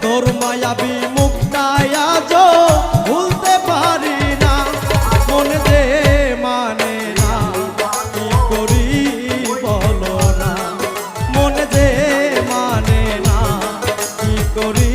তোর মায়াবী মুখটাই আজ ভুলতে পারি না। মন যে মানে না কি করি বলো না, মন যে মানে না কি করি